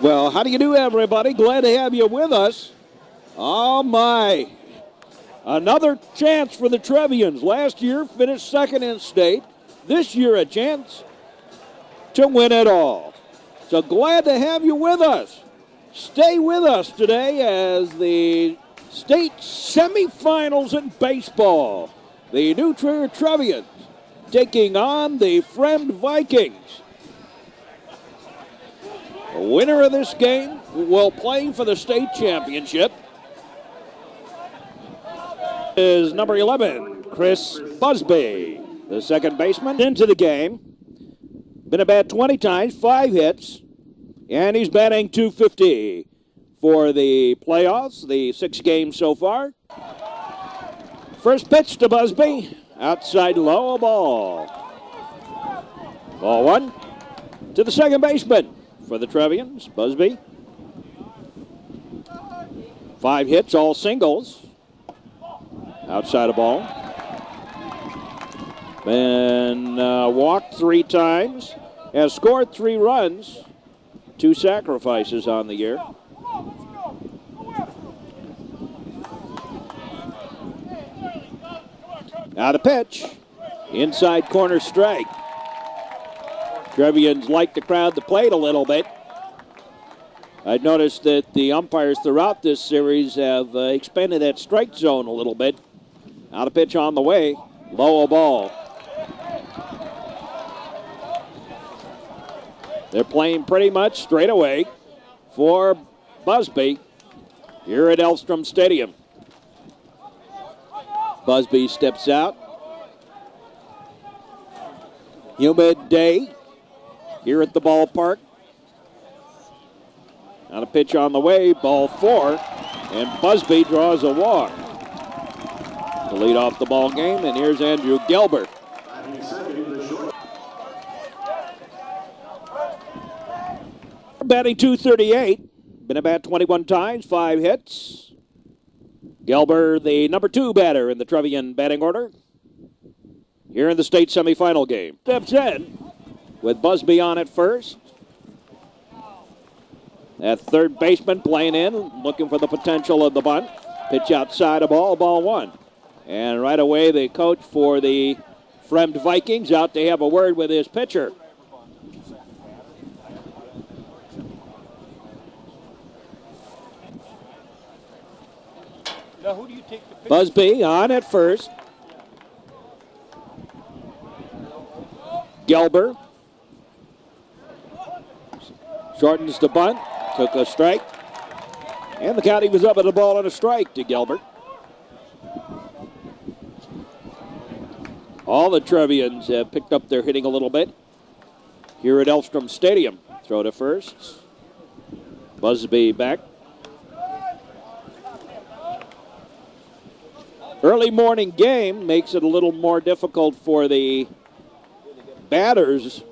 Well, how do you do, everybody? Glad to have you with us. Oh, my. Another chance for the Trevians. Last year, finished second in state. This year, a chance to win it all. So glad to have you with us. Stay with us today as the state semifinals in baseball. The New Trier Trevians taking on the Fremd Vikings. The winner of this game will play for the state championship is number 11, Chris Busby, the second baseman, into the game. Been at bat 20 times, 5 hits, and he's batting .250 for the playoffs, the 6 games so far. First pitch to Busby, outside low, a ball. Ball 1 to the second baseman for the Trevians, Busby. 5 hits, all singles. Outside a ball. Been walked 3 times. Has scored 3 runs. 2 sacrifices on the year. Now the pitch. Inside corner strike. Trevians like to crowd the plate a little bit. I've noticed that the umpires throughout this series have expanded that strike zone a little bit. Now the pitch on the way. Low a ball. They're playing pretty much straight away for Busby here at Elstrom Stadium. Busby steps out. Humid day here at the ballpark. Now the pitch on the way, ball 4, and Busby draws a walk to lead off the ball game, and here's Andrew Gelber. Batting .238, been at bat 21 times, 5 hits. Gelber, the number 2 batter in the Trevian batting order, here in the state semifinal game. Steps in with Busby on at first. That third baseman playing in, looking for the potential of the bunt. Pitch outside a ball, ball 1. And right away, the coach for the Fremd Vikings out to have a word with his pitcher. Now, who do you take the pitch? Busby on at first. Gelber shortens the bunt, took a strike, and the counting was up at the ball and a strike to Gelber. All the Trevians have picked up their hitting a little bit here at Elstrom Stadium. Throw to first. Busby back. Early morning game makes it a little more difficult for the batters.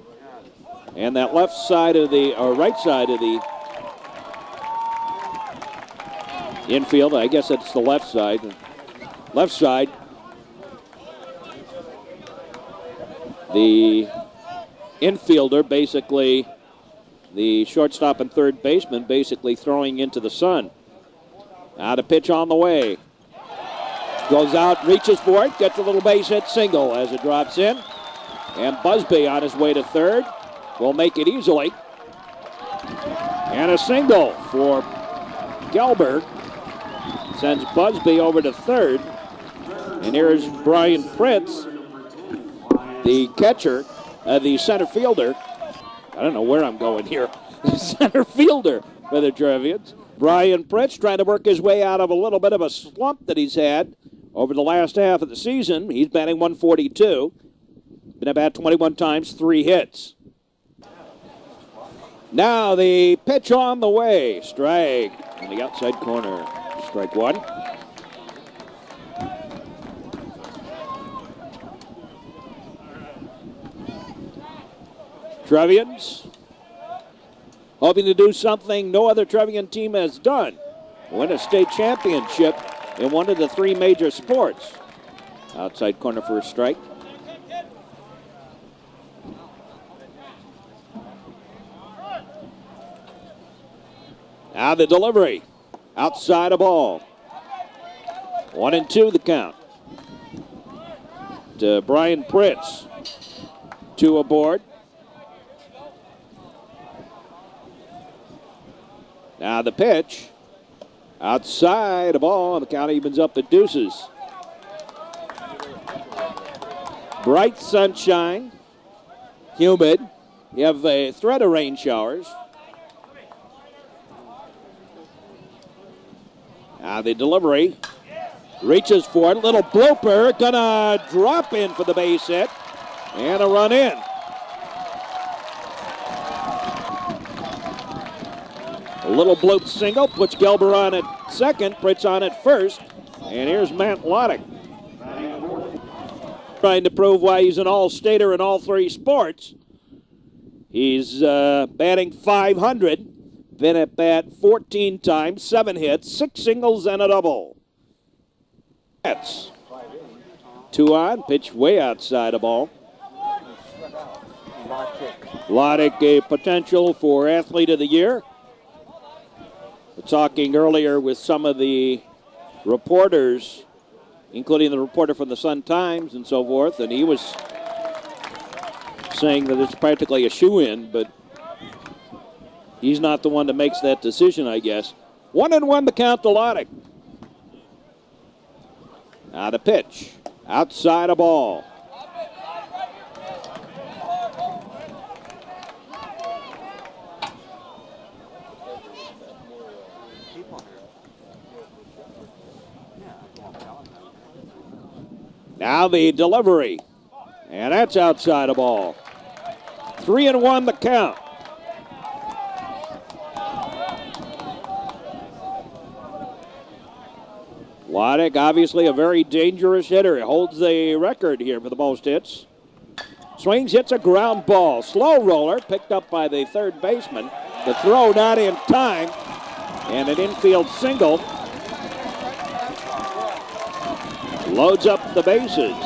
And that left side of the, or right side of the infield, I guess it's the left side. Left side. The infielder, basically, the shortstop and third baseman, basically throwing into the sun. Now the pitch on the way. Goes out, reaches for it, gets a little base hit single as it drops in. And Busby on his way to third will make it easily. And a single for Gelber sends Busby over to third. And here's Brian Prince, the catcher, the center fielder. I don't know where I'm going here. The center fielder for the Trevians. Brian Prince trying to work his way out of a little bit of a slump that he's had over the last half of the season. He's batting .142. Been at bat 21 times, 3 hits. Now the pitch on the way. Strike in the outside corner. Strike 1. Trevians hoping to do something no other Trevian team has done. Win a state championship in one of the 3 major sports. Outside corner for a strike. Now the delivery. Outside a ball. 1-2 the count. To Brian Pritz. 2 aboard. Now the pitch. Outside a ball, and the count evens up at deuces. Bright sunshine. Humid. You have a threat of rain showers. Now the delivery. Reaches for it. Little blooper. Gonna drop in for the base hit. And a run in. A little bloop single. Puts Gelber on at second. Pritz on at first. And here's Matt Loddick. Trying to prove why he's an all-stater in all 3 sports. He's batting .500. Been at bat 14 times, 7 hits, 6 singles, and a double. That's 2 on, pitch way outside a ball. Loddick, a potential for Athlete of the Year. We're talking earlier with some of the reporters, including the reporter from the Sun-Times and so forth, and he was saying that it's practically a shoo-in, but he's not the one that makes that decision, I guess. 1-1 the count to Loddick. Now the pitch. Outside a ball. Now the delivery. And that's outside a ball. 3-1 the count. Loddick, obviously a very dangerous hitter. He holds the record here for the most hits. Swings, hits a ground ball. Slow roller, picked up by the third baseman. The throw not in time. And an infield single. Loads up the bases.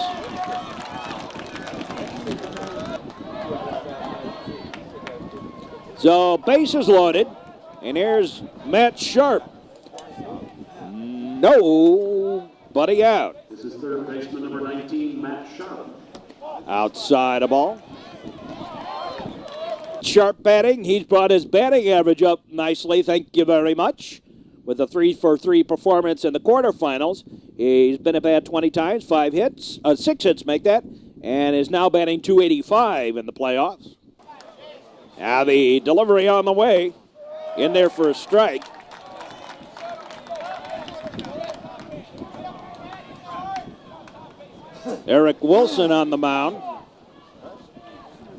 So bases loaded. And here's Matt Sharp. Nobody out. This is third baseman number 19, Matt Sharp. Outside a ball. Sharp batting. He's brought his batting average up nicely. Thank you very much. With a 3-for-3 performance in the quarterfinals. He's been at bat 20 times, 6 hits make that, and is now batting .285 in the playoffs. Now the delivery on the way. In there for a strike. Eric Wilson on the mound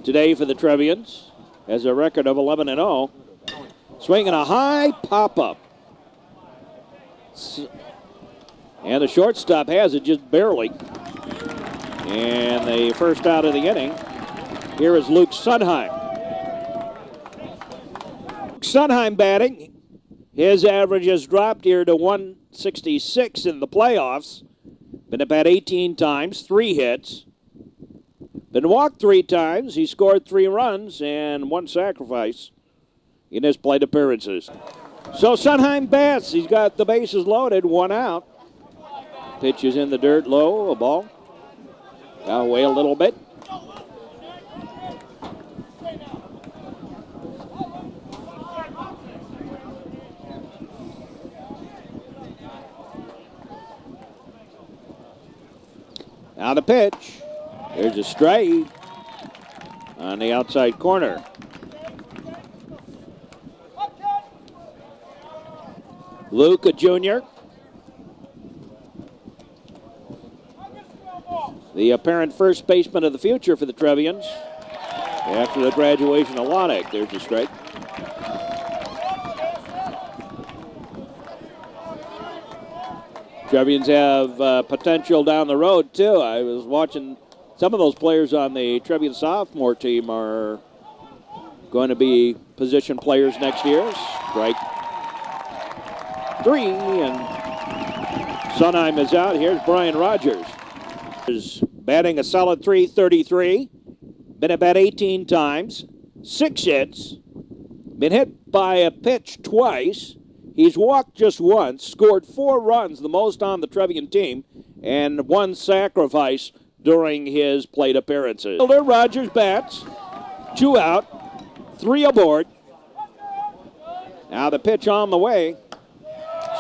today for the Trevians. Has a record of 11-0. Swinging a high pop-up. And the shortstop has it just barely. And the first out of the inning. Here is Luke Sunheim. Sunheim batting. His average has dropped here to 166 in the playoffs. Been at bat 18 times, 3 hits. Been walked 3 times. He scored 3 runs and 1 sacrifice in his plate appearances. So Sunheim bats. He's got the bases loaded, 1 out. Pitch is in the dirt low, a ball. Got away a little bit. Now the pitch. There's a strike on the outside corner. Luca Jr., the apparent first baseman of the future for the Trevians after the graduation of Loddick. There's a strike. Trevians have potential down the road, too. I was watching some of those players on the Trevian sophomore team are going to be position players next year. Strike 3, and Sunheim is out. Here's Brian Rogers. Is batting a solid .333. Been at bat 18 times, 6 hits. Been hit by a pitch twice. He's walked just once, scored 4 runs, the most on the Trevian team, and 1 sacrifice during his plate appearances. Fielder Rogers bats, 2 out, 3 aboard. Now the pitch on the way.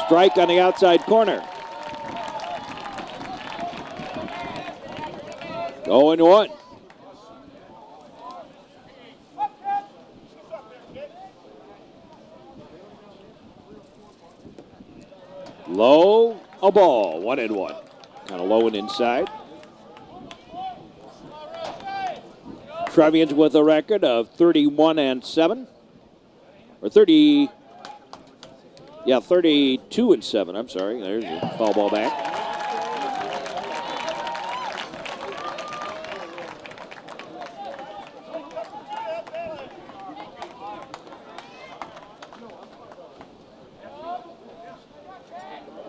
Strike on the outside corner. 0-1. Low, a ball, 1-1. Kind of low and inside. Trevians with a record of 31-7. Or 32-7. I'm sorry. There's a foul ball back.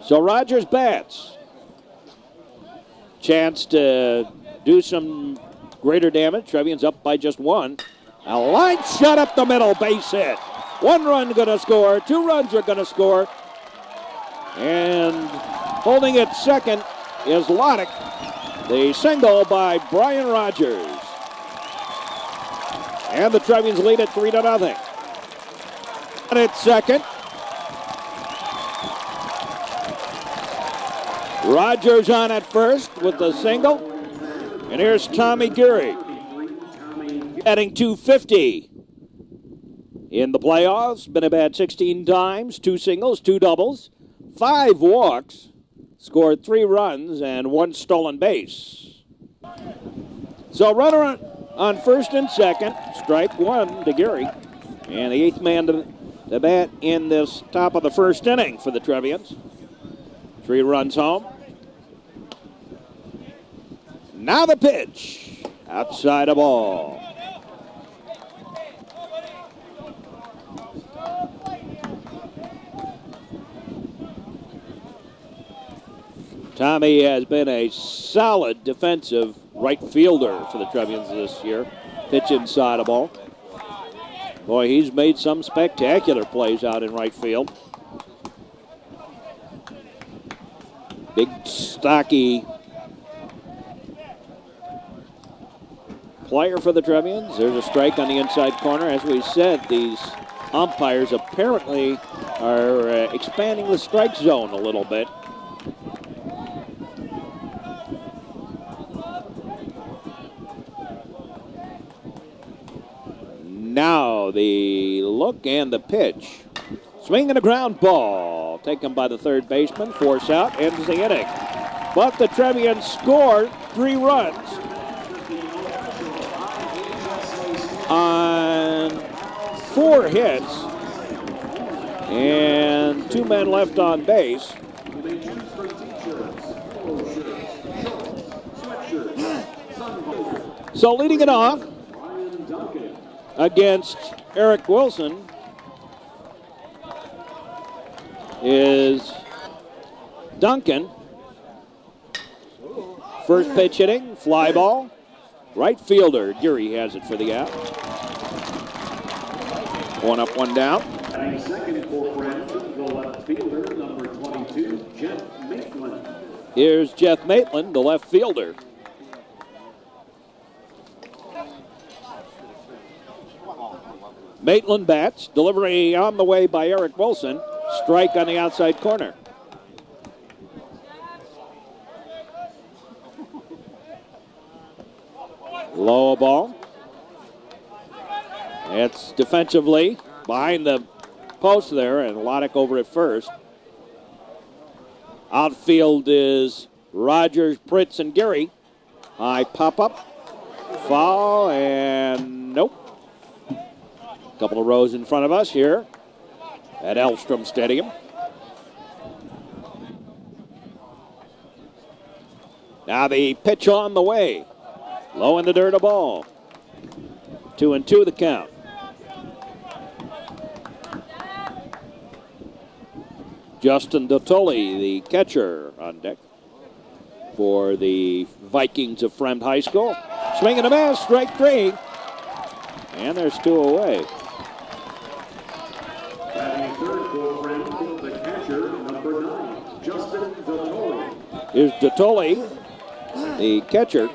So Rogers bats. Chance to do some greater damage. Trevians up by just 1. A line shot up the middle, base hit. 1 run going to score. 2 runs are going to score. And holding it second is Loddick. The single by Brian Rogers. And the Trevians lead it 3-0. And at second. Rogers on at first with the single. And here's Tommy Geary. Batting .250. In the playoffs, been a bat 16 times, 2 singles, 2 doubles, 5 walks, scored 3 runs, and 1 stolen base. So runner on first and second, strike 1 to Geary. And the 8th man to bat in this top of the first inning for the Trevians. 3 runs home. Now the pitch, outside a ball. Tommy has been a solid defensive right fielder for the Trevians this year. Pitch inside a ball. Boy, he's made some spectacular plays out in right field. Big, stocky player for the Trevians. There's a strike on the inside corner. As we said, these umpires apparently are expanding the strike zone a little bit. Now the look and the pitch. Swing and a ground ball. Taken by the third baseman. Force out. Ends the inning. But the Trevians scored 3 runs on 4 hits. And 2 men left on base. So leading it off against Eric Wilson is Duncan. First pitch hitting, fly ball. Right fielder, Geary has it for the out. 1 up, 1 down. Batting second for Fremd, the left fielder, number 22, Jeff Maitland. Here's Jeff Maitland, the left fielder. Maitland bats. Delivery on the way by Eric Wilson. Strike on the outside corner. Low ball. It's defensively behind the post there, and Loddick over at first. Outfield is Rogers, Pritz, and Geary. High pop-up. Foul, and nope. Couple of rows in front of us here at Elstrom Stadium. Now the pitch on the way. Low in the dirt, a ball. 2-2 the count. Justin Dottoli, the catcher, on deck for the Vikings of Fremd High School. Swing and a miss, strike 3. And there's 2 away. Batting third for Fremd, catcher, number 9, Justin Dottore. Here's Dottore, the catcher.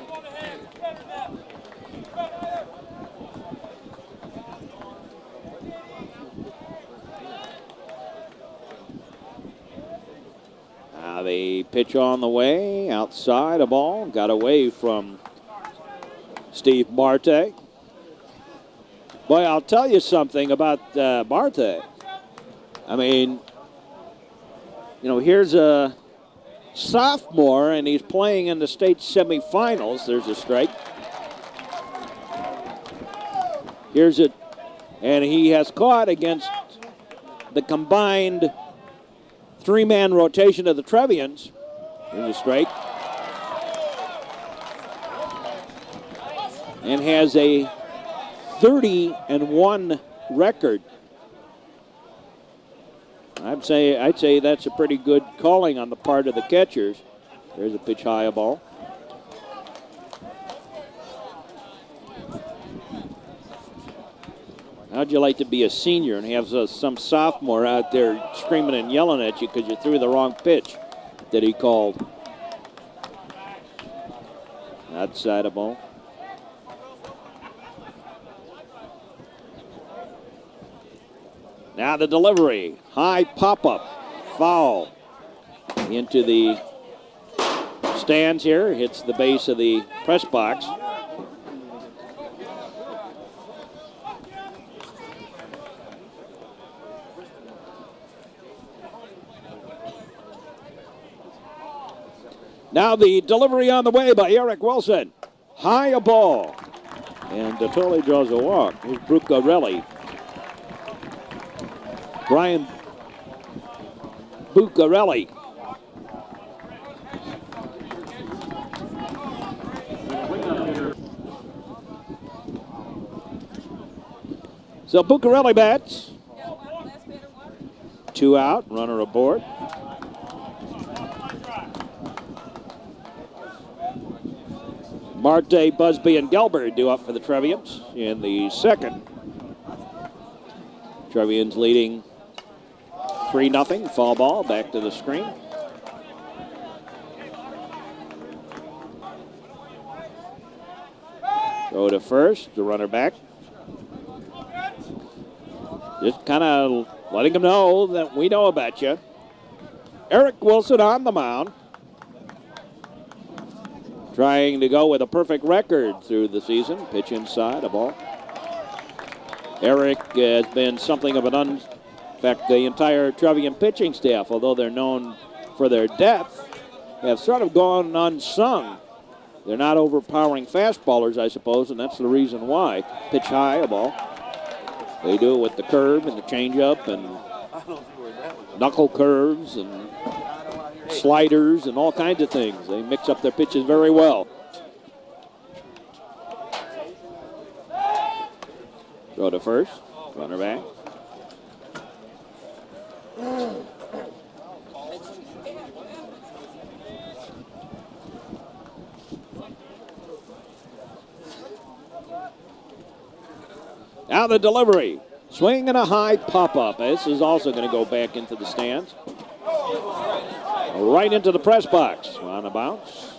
Now the pitch on the way, outside a ball, got away from Steve Marte. Boy, I'll tell you something about Marte. I mean, you know, here's a sophomore, and he's playing in the state semifinals. There's a strike. Here's it, and he has caught against the combined three-man rotation of the Trevians. Here's a strike. And has a 30-1 record. I'd say that's a pretty good calling on the part of the catchers. There's a pitch high, a ball. How'd you like to be a senior and have some sophomore out there screaming and yelling at you because you threw the wrong pitch that he called? Outside a ball. Now the delivery. High pop-up. Foul. Into the stands here. Hits the base of the press box. Now the delivery on the way by Eric Wilson. High a ball. And Dottore draws a walk. Here's Bucarelli. Brian Bucarelli. So Bucarelli bats. 2 out, runner aboard. Marte, Busby, and Gelber due up for the Trevians in the second. Trevians leading 3-0. Fall ball back to the screen. Throw to first, the runner back. Just kind of letting them know that we know about you. Eric Wilson on the mound. Trying to go with a perfect record through the season. Pitch inside, a ball. Eric has been something of an in fact, the entire Trevian pitching staff, although they're known for their depth, have sort of gone unsung. They're not overpowering fastballers, I suppose, and that's the reason why. Pitch high, a ball. They do it with the curve and the changeup and knuckle curves and sliders and all kinds of things. They mix up their pitches very well. Throw to first, runner back. Now the delivery. Swing and a high pop-up. This is also going to go back into the stands. Right into the press box. On a bounce.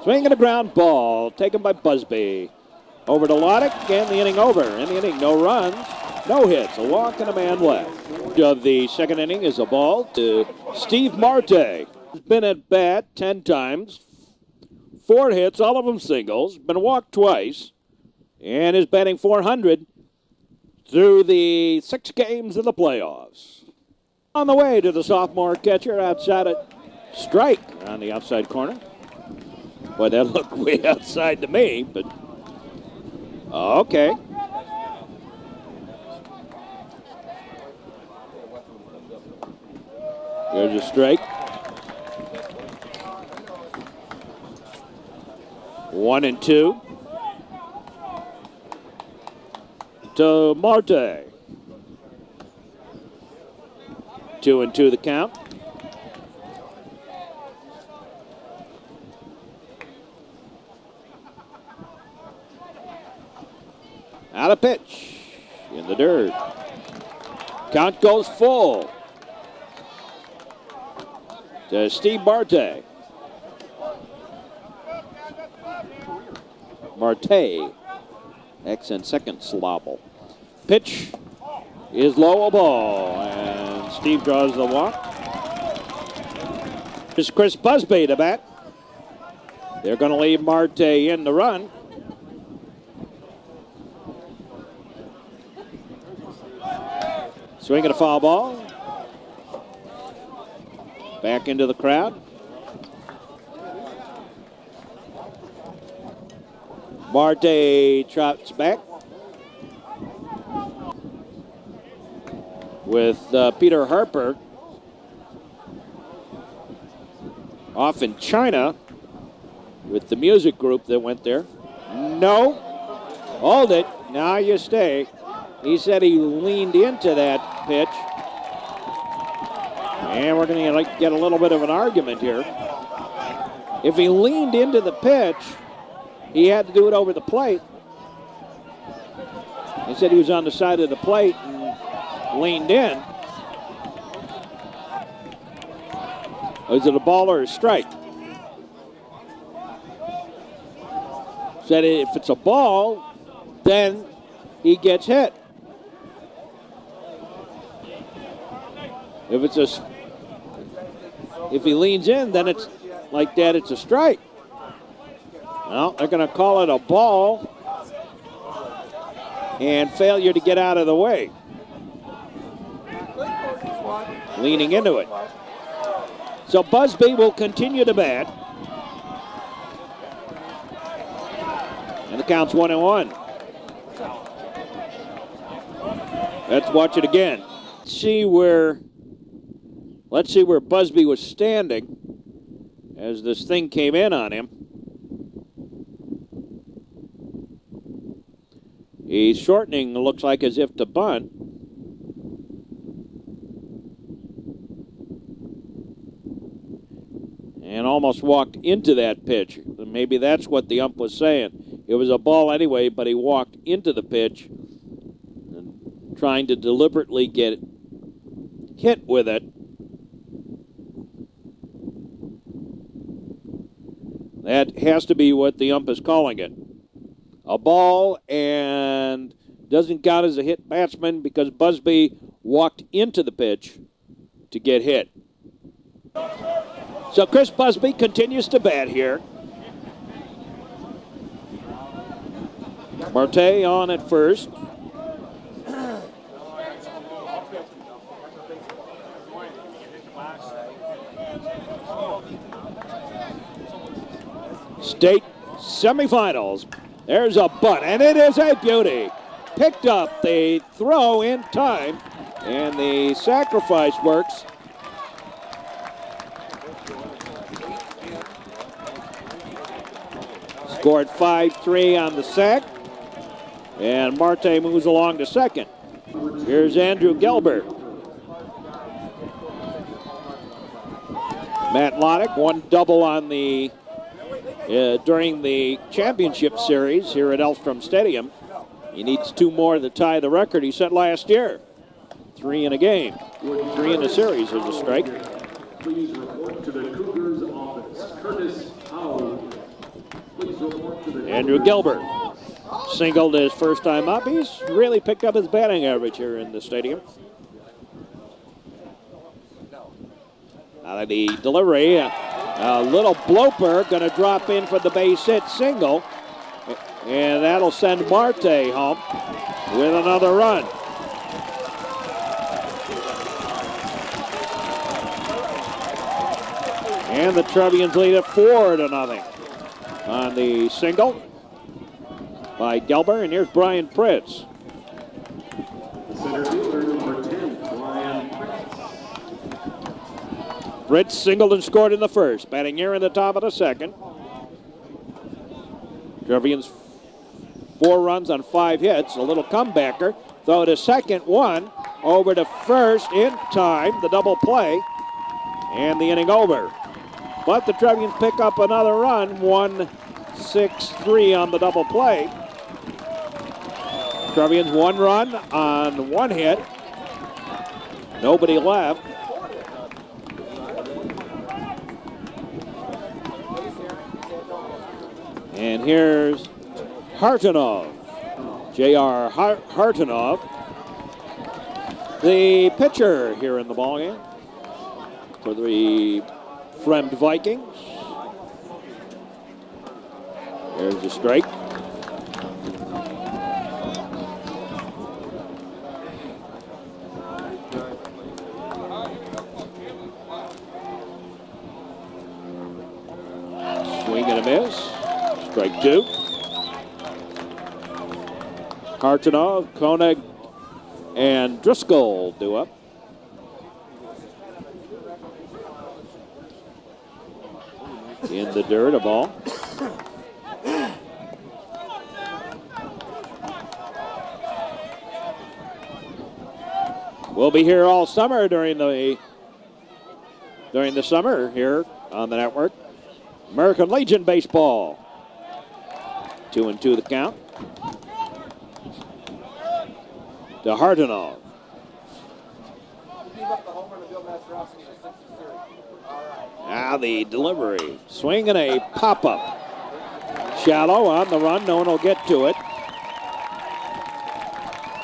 Swinging a ground ball, taken by Busby. Over to Loddick, and the inning over. In the inning, no runs, no hits, a walk and a man left. Of the second inning is a ball to Steve Marte. He's been at bat 10 times, 4 hits, all of them singles, been walked twice, and is batting .400 through the 6 games of the playoffs. On the way to the sophomore catcher outside at strike on the outside corner. Boy, that looked way outside to me, but okay. There's a strike. 1-2. to Marte. 2-2 the count. Out of pitch. In the dirt. Count goes full. To Steve Marte. Marte. X and second slobble. Pitch is low, a ball. And Steve draws the walk. It's Chris Busby to bat. They're going to leave Marte in the run. Swing at a foul ball. Back into the crowd. Marte trots back. With Peter Harper off in China with the music group that went there. No. Hold it. Now you stay. He said he leaned into that pitch. And we're going to get a little bit of an argument here. If he leaned into the pitch, he had to do it over the plate. He said he was on the side of the plate and leaned in. Is it a ball or a strike? Said if it's a ball, then he gets hit. If he leans in, then it's like that, it's a strike. Well, they're going to call it a ball and failure to get out of the way. Leaning into it. So Busby will continue to bat. And the count's 1-1. Let's watch it again. Let's see where Busby was standing as this thing came in on him. He's shortening, looks like as if to bunt. And almost walked into that pitch. Maybe that's what the ump was saying. It was a ball anyway, but he walked into the pitch and trying to deliberately get hit with it. That has to be what the ump is calling it. A ball, and doesn't count as a hit batsman because Busby walked into the pitch to get hit. So Chris Busby continues to bat here. Marte on at first. State semifinals. There's a bunt, and it is a beauty. Picked up the throw in time, and the sacrifice works. Scored 5-3 on the sack, and Marte moves along to second. Here's Andrew Gelber. Matt Loddick, one double on the during the championship series here at Elstrom Stadium. He needs two more to tie the record he set last year. 3 in a game. 3 in a series is a strike. Please report to the Cougars office. Curtis Howell. Please report to the Andrew Gilbert singled his first time up. He's really picked up his batting average here in the stadium. Out of the delivery, a little bloper going to drop in for the base hit single. And that'll send Marte home with another run. And the Trevians lead it 4-0 on the single by Gelber. And here's Brian Pritz. center fielder, number 10, Brian Pritz singled and scored in the first. Batting here in the top of the second. Trevians 4 runs on 5 hits. A little comebacker. Throw to second, one. Over to first in time. The double play. And the inning over. But the Trevians pick up another run. 1-6-3 on the double play. Trevians 1 run on 1 hit. Nobody left. And here's Hartonov. J.R. Hartonov, the pitcher here in the ballgame for the Fremd Vikings. There's a strike. Swing and a miss. Strike 2. Hartonov, Koenig, and Driscoll do up. In the dirt, a ball. We'll be here all summer during the summer here on the network. American Legion Baseball. 2-2 the count. To Hartonov. Now the delivery. Swing and a pop-up. Shallow on the run. No one will get to it.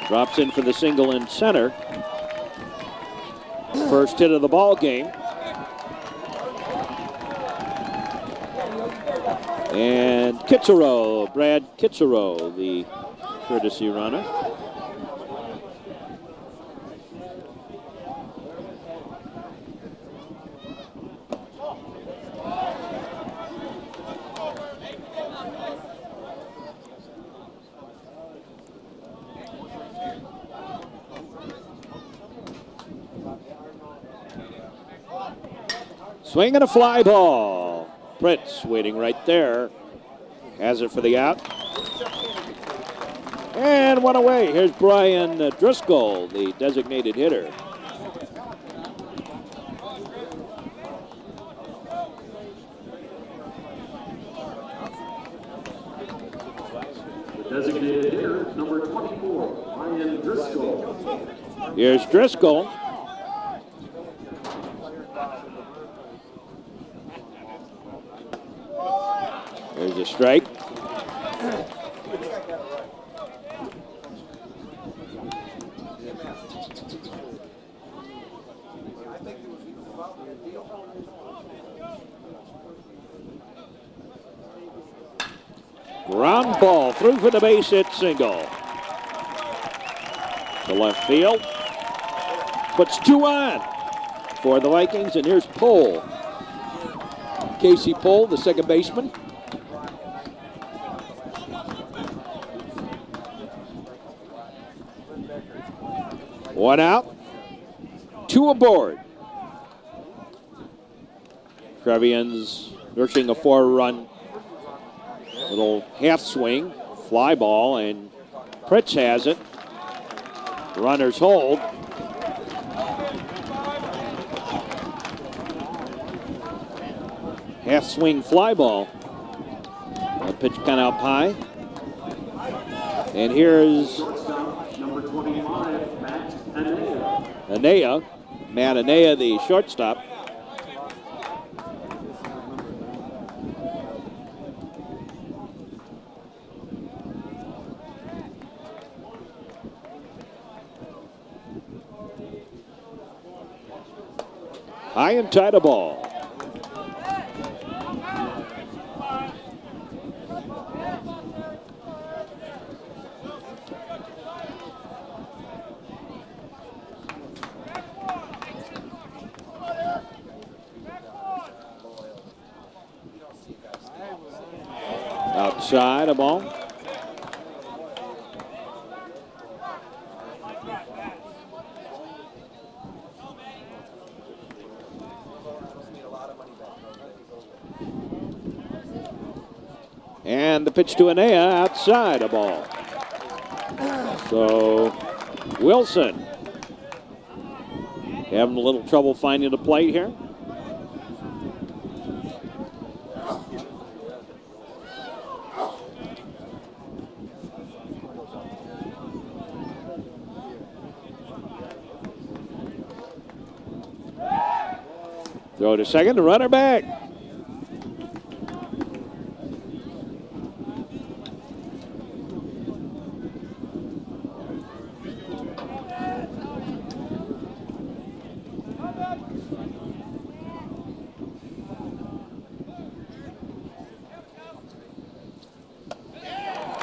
Drops in for the single in center. First hit of the ball game. And Kitsero, Brad Kitsero, the courtesy runner. Swing and a fly ball. Pritz waiting right there. Has it for the out. And one away. Here's Brian Driscoll, the designated hitter. The designated hitter, number 24, Brian Driscoll. Here's Driscoll. There's a strike. Ground ball through for the base hit single. To left field. Puts 2 on for the Vikings, and here's Pohl. Casey Pohl, the second baseman. One out, 2 aboard. Trevians nursing a 4-run little half swing, fly ball, and Pritz has it. Runners hold. Half swing fly ball. A pitch kind of up high. And here's Number 25, Matt Anea. Anea. Matt Anea, the shortstop. High and tight a ball. Outside a ball. And the pitch to Anea, outside a ball. So Wilson having a little trouble finding the plate here. Throw to second, the runner back.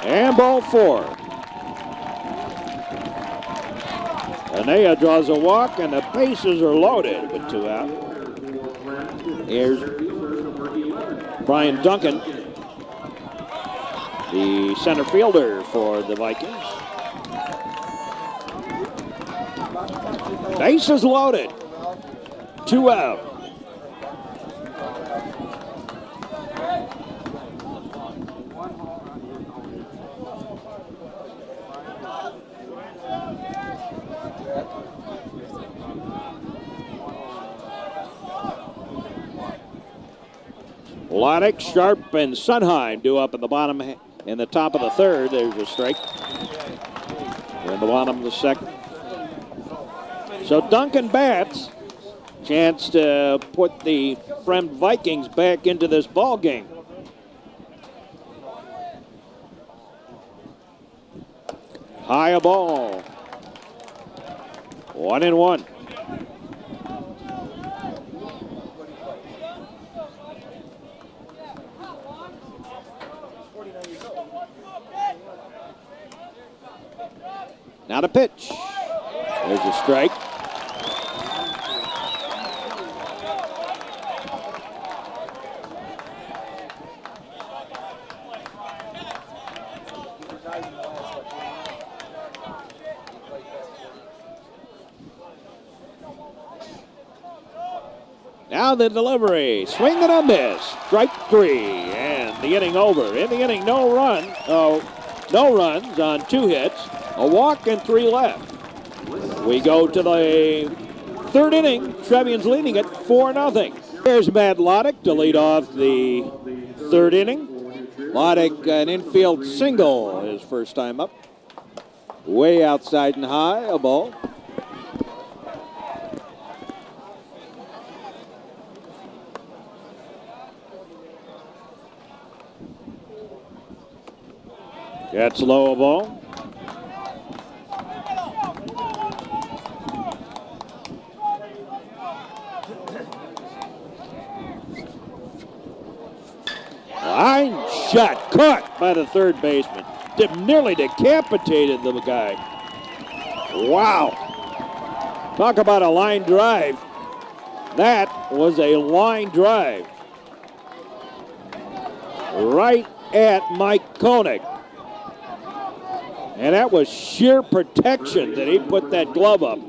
And ball four. Anea draws a walk, and the bases are loaded with 2 out. Here's Brian Duncan, the center fielder for the Vikings. Bases loaded. 2 out. Loddick, Sharp, and Sunheim due up in the bottom, in the top of the third. There's a strike. We're in the bottom of the second. So Duncan bats. Chance to put the Fremd Vikings back into this ball game. High a ball. 1-1. Now to pitch. There's a strike. Now the delivery. Swing and a miss. Strike 3. And the inning over. In the inning, no runs on 2 hits. A walk and 3 left. We go to the third inning. Trevians leading it 4-0. Here's Matt Loddick to lead off the third inning. Loddick, an infield single, his first time up. Way outside and high, a ball. That's low, a ball. Line shot caught by the third baseman. Nearly decapitated the guy. Wow. Talk about a line drive. That was a line drive. Right at Mike Koenig. And that was sheer protection that he put that glove up.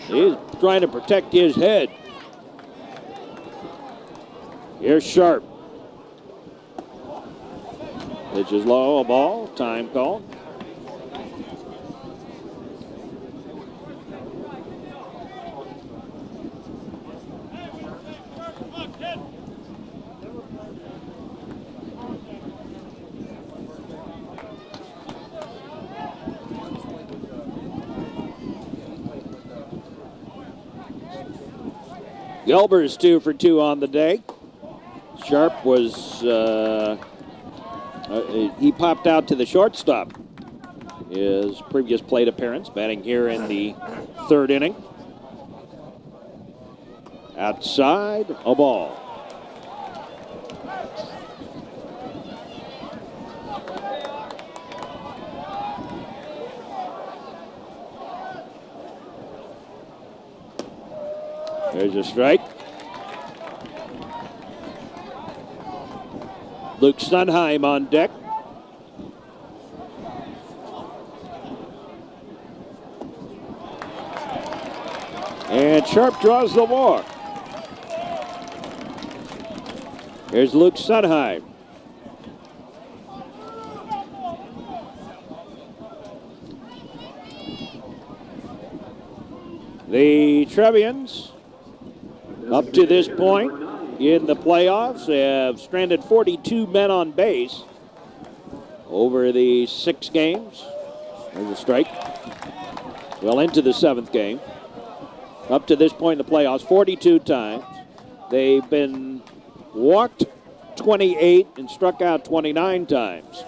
He's trying to protect his head. Here's Sharp. Pitch is low, a ball, time call. Gelber's 2 for 2 on the day. Sharp was, he popped out to the shortstop. His previous plate appearance, batting here in the third inning. Outside, a ball. There's a strike. Luke Sunheim on deck. And Sharp draws the walk. Here's Luke Sunheim. The Trevians, up to this point in the playoffs, have stranded 42 men on base over the 6 games. There's a strike. Well, into the 7th game. Up to this point in the playoffs, 42 times. They've been walked 28 and struck out 29 times.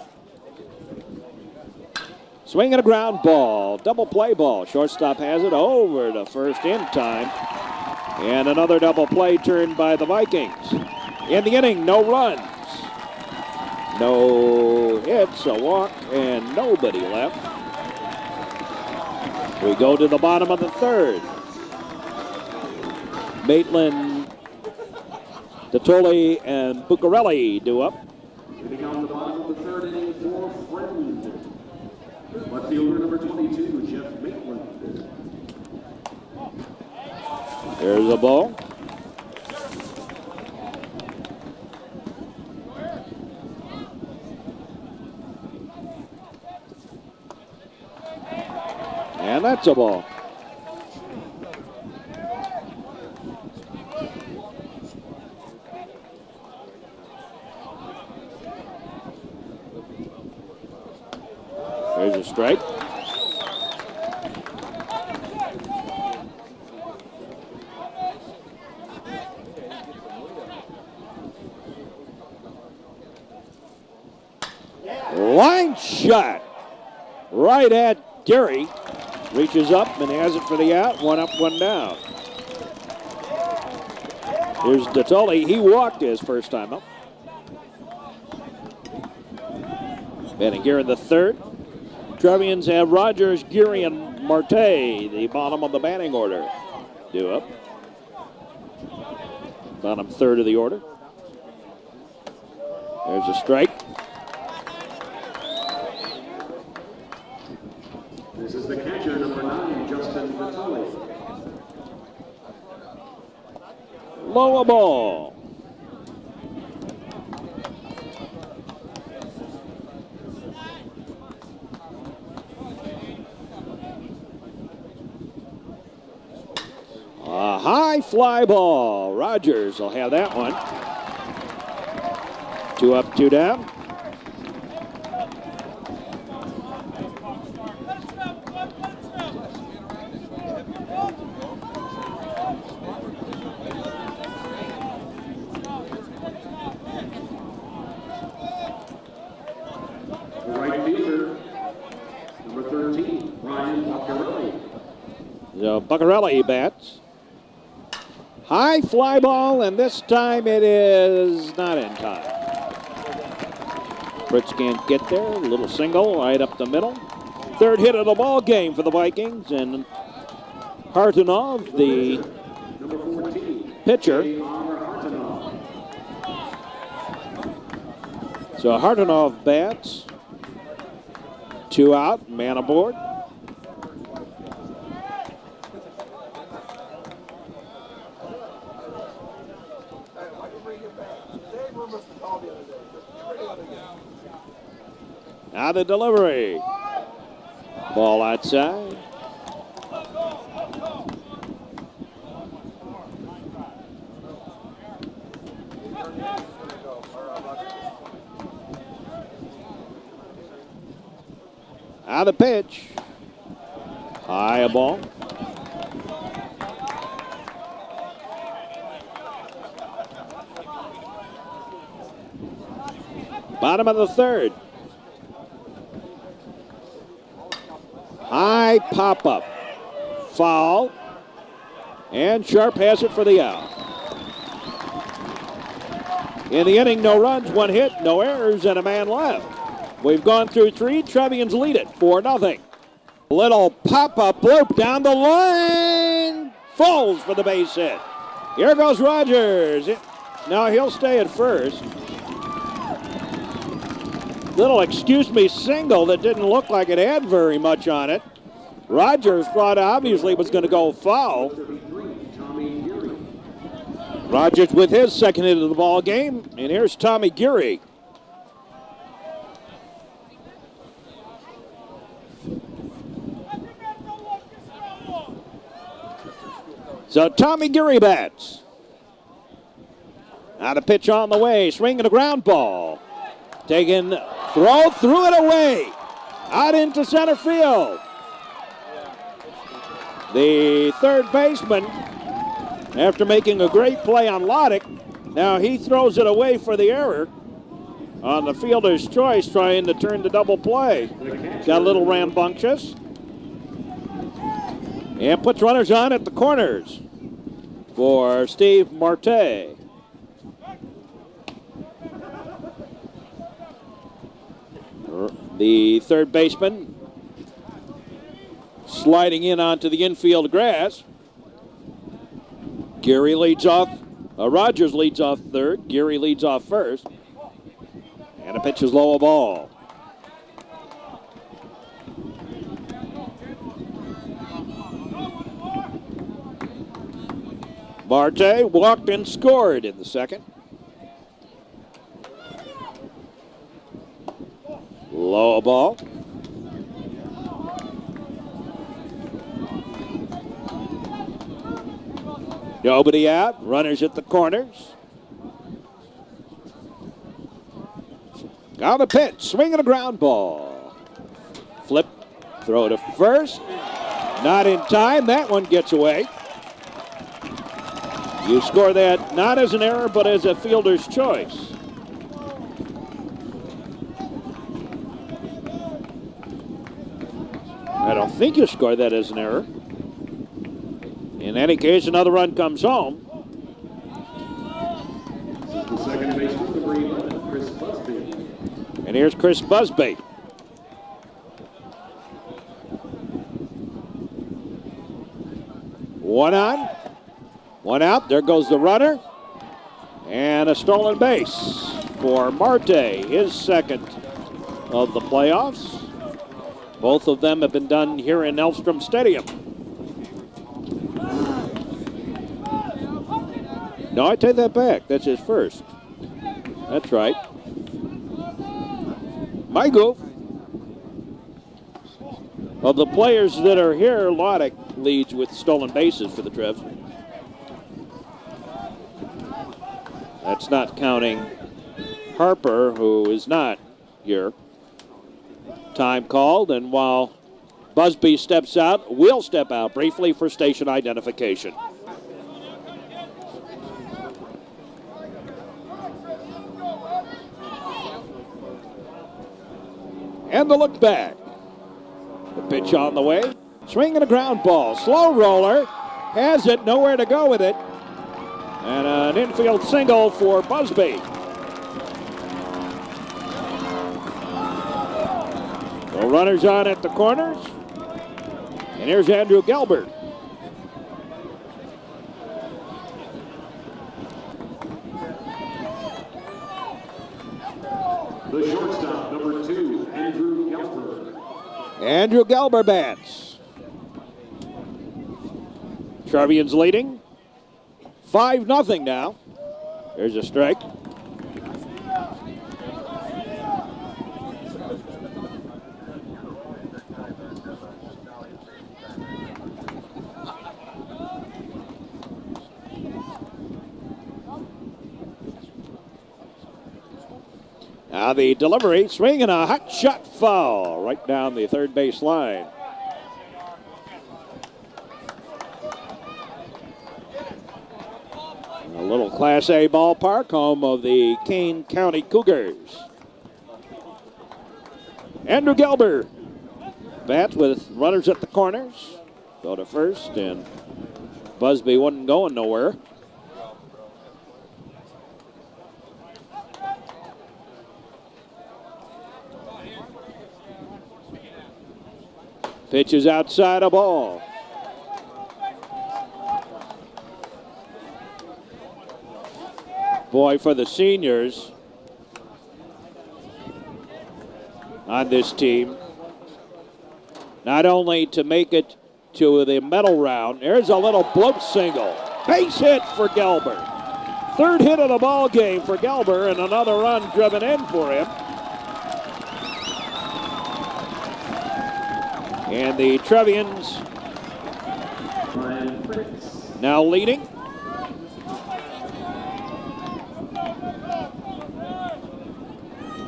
Swing and a ground ball, double play ball. Shortstop has it over to first in time. And another double play turned by the Vikings. In the inning, no runs. No hits, a walk, and nobody left. We go to the bottom of the 3rd. Maitland, Dottoli, and Buccarelli do up. Hitting on the bottom of the 3rd inning for Fremd. Left fielder number 22, Jeff Maitland. There's a ball. And that's a ball. There's a strike. Line shot right at Gary. Reaches up and has it for the out. One up, one down. Here's Dottoli. He walked his first time up. Batting here in the 3rd. Trevians have Rogers, Geary, and Marte, the bottom of the batting order. Due up. Bottom 3rd of the order. There's a strike. This is the catcher, number 9, Justin Vitale. Low ball. A high fly ball. Rogers will have that one. 2 up, 2 down. The right fielder, number 13, Ryan Buccarelli. So Buccarelli bats. High fly ball, and this time it is not in time. Fritz can't get there. A little single right up the middle. 3rd hit of the ball game for the Vikings, and Hartonov, the Number 14, pitcher. Hartonov. So Hartonov bats. 2 out, man aboard. Now the delivery. Ball outside. Now the pitch. High a ball. Bottom of the 3rd. High pop-up. Foul. And Sharp has it for the out. In the inning, no runs, 1 hit, no errors, and a man left. We've gone through 3. Trevians lead it 4-0. Little pop-up loop down the line. Falls for the base hit. Here goes Rogers. Now he'll stay at first. Little excuse me single that didn't look like it had very much on it. Rogers thought obviously it was going to go foul. Rogers with his 2nd hit of the ball game, and here's Tommy Geary. So Tommy Geary bats. Out of pitch on the way, swinging a ground ball. Taken, threw it away. Out into center field. The third baseman, after making a great play on Loddick, now he throws it away for the error on the fielder's choice, trying to turn the double play. Got a little rambunctious. And puts runners on at the corners for Steve Marte. The third baseman sliding in onto the infield grass. Geary leads off. Rogers leads off third. Geary leads off first. And a pitch is low, a ball. Marte walked and scored in the second. Low, a ball. Nobody out. Runners at the corners. On the pitch. Swinging a ground ball. Flip. Throw to first. Not in time. That one gets away. You score that not as an error, but as a fielder's choice. I don't think you score that as an error. In any case, another run comes home. The second baseman, number 11, Chris Busby. And here's Chris Busby. One on, one out. There goes the runner. And a stolen base for Marte, his second of the playoffs. Both of them have been done here in Elstrom Stadium. No, I take that back. That's his first. That's right. My goof. Of the players that are here, Loddick leads with stolen bases for the Trevs. That's not counting Harper, who is not here. Time called, and while Busby steps out, we'll step out briefly for station identification. And the look back. The pitch on the way. Swinging a ground ball. Slow roller. Has it. Nowhere to go with it. And an infield single for Busby. So runners on at the corners. And here's Andrew Gelber. The shortstop, number 2, Andrew Gelber. Andrew Gelber bats. Trevians leading. 5-0 now. There's a strike. Now the delivery, swinging a hot shot foul right down the third base line. A little Class A ballpark, home of the Kane County Cougars. Andrew Gelber bats with runners at the corners. Go to first, and Busby wasn't going nowhere. Pitch is outside, a ball. Boy, for the seniors on this team, not only to make it to the medal round, there's a little bloat single. Base hit for Gelber. Third hit of the ball game for Gelber, and another run driven in for him. And the Trevians now leading.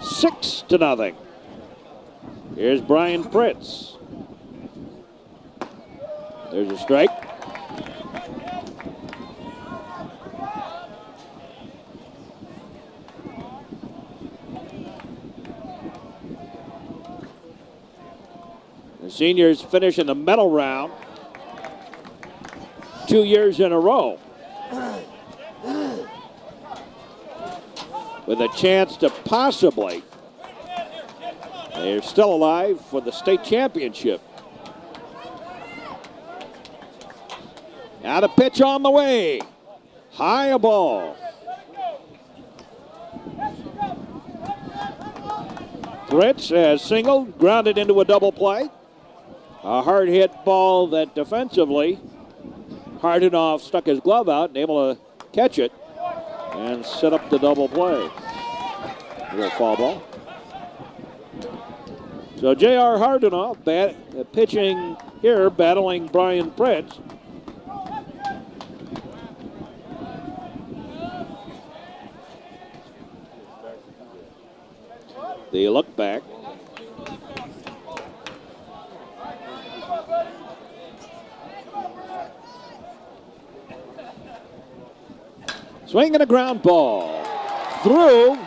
Six to nothing. Here's Brian Fritz. There's a strike. The seniors finish in the medal round 2 years in a row, with a chance to possibly, they're still alive for the state championship. Now the pitch on the way. High a ball. Fritz has singled, grounded into a double play. A hard hit ball that defensively, Hardenoff stuck his glove out and able to catch it and set up the double play. A little foul ball. So J.R. Hardenoff pitching here, battling Brian Fritz. The look back. Swinging a ground ball. Through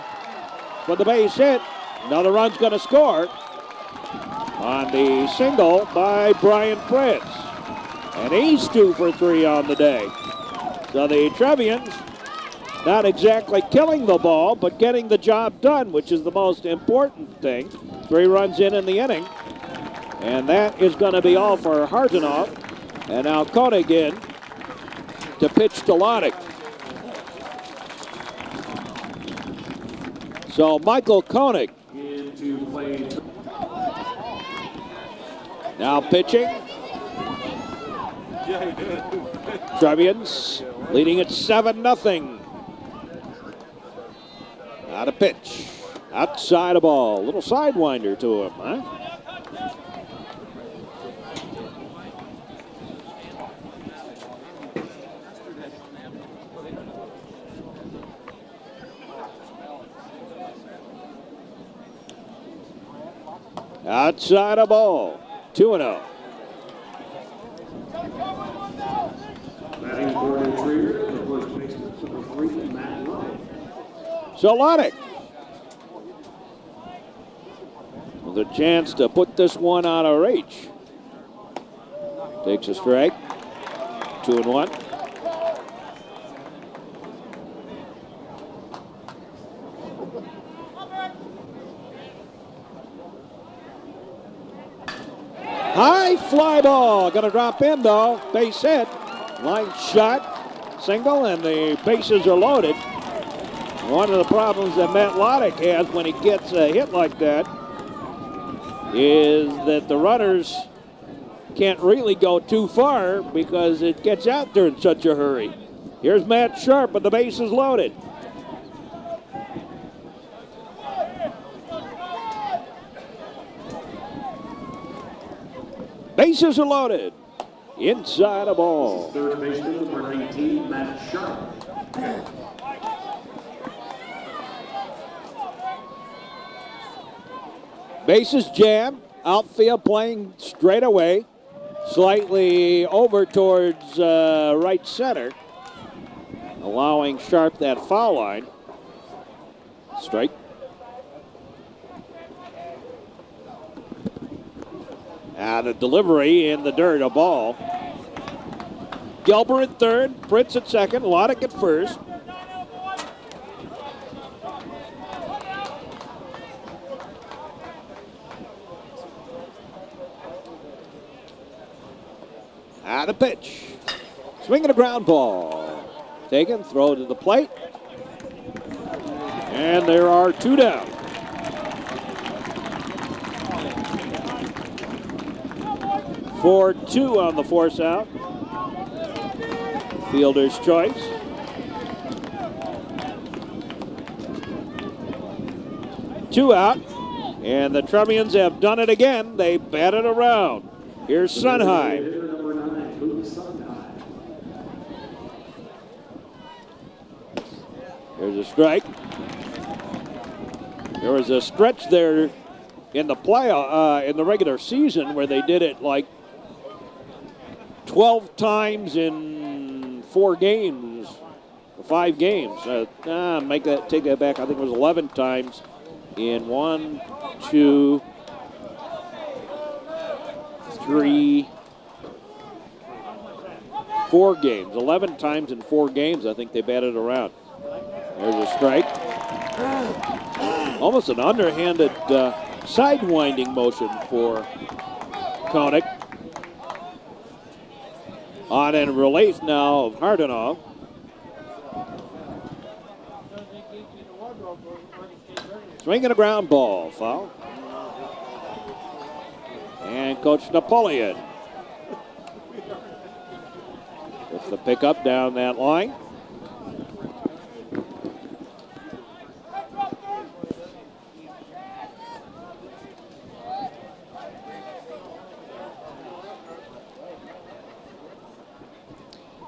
for the base hit. Another run's going to score on the single by Brian Fritz. And he's 2 for 3 on the day. So the Trevians not exactly killing the ball, but getting the job done, which is the most important thing. 3 runs in the inning. And that is going to be all for Hardenoff. And now Koenig in to pitch to Lonick. So Michael Koenig Into play. now pitching. Trevians leading at 7-0. Out of pitch. Outside a ball. Little sidewinder to him, huh? Outside a ball. 2-0. Batting for the Trevians, the first baseman, number 3, Matt Lonick. So Lonick with a chance to put this one out of reach. Takes a strike. 2-1. High fly ball. Going to drop in, though. Base hit. Line shot. Single, and the bases are loaded. One of the problems that Matt Lonick has when he gets a hit like that is that the runners can't really go too far because it gets out there in such a hurry. Here's Matt Sharp, but the base is loaded. Bases are loaded. Inside a ball. Third baseman, number 19, Matt Sharp. Bases jammed. Outfield playing straight away. Slightly over towards right center. Allowing Sharp that foul line. Strike. And a delivery in the dirt, a ball. Gelber at third, Fritz at second, Lonick at first. And a pitch. Swinging a ground ball. Taken, throw to the plate. And there are 2 down. For 2 on the force out. Fielder's choice. Two out. And the Trevians have done it again. They batted around. Here's Sunheim. There's a strike. There was a stretch there in the in the regular season where they did it like 12 times in 4 games, 5 games. Take that back. I think it was 11 times in 1, 2, 3, 4 games. 11 times in 4 games, I think they batted around. There's a strike. Almost an underhanded sidewinding motion for Koenig. On and release now of Hardenov. Swinging a ground ball, foul. And Coach Napoleon with the pickup down that line.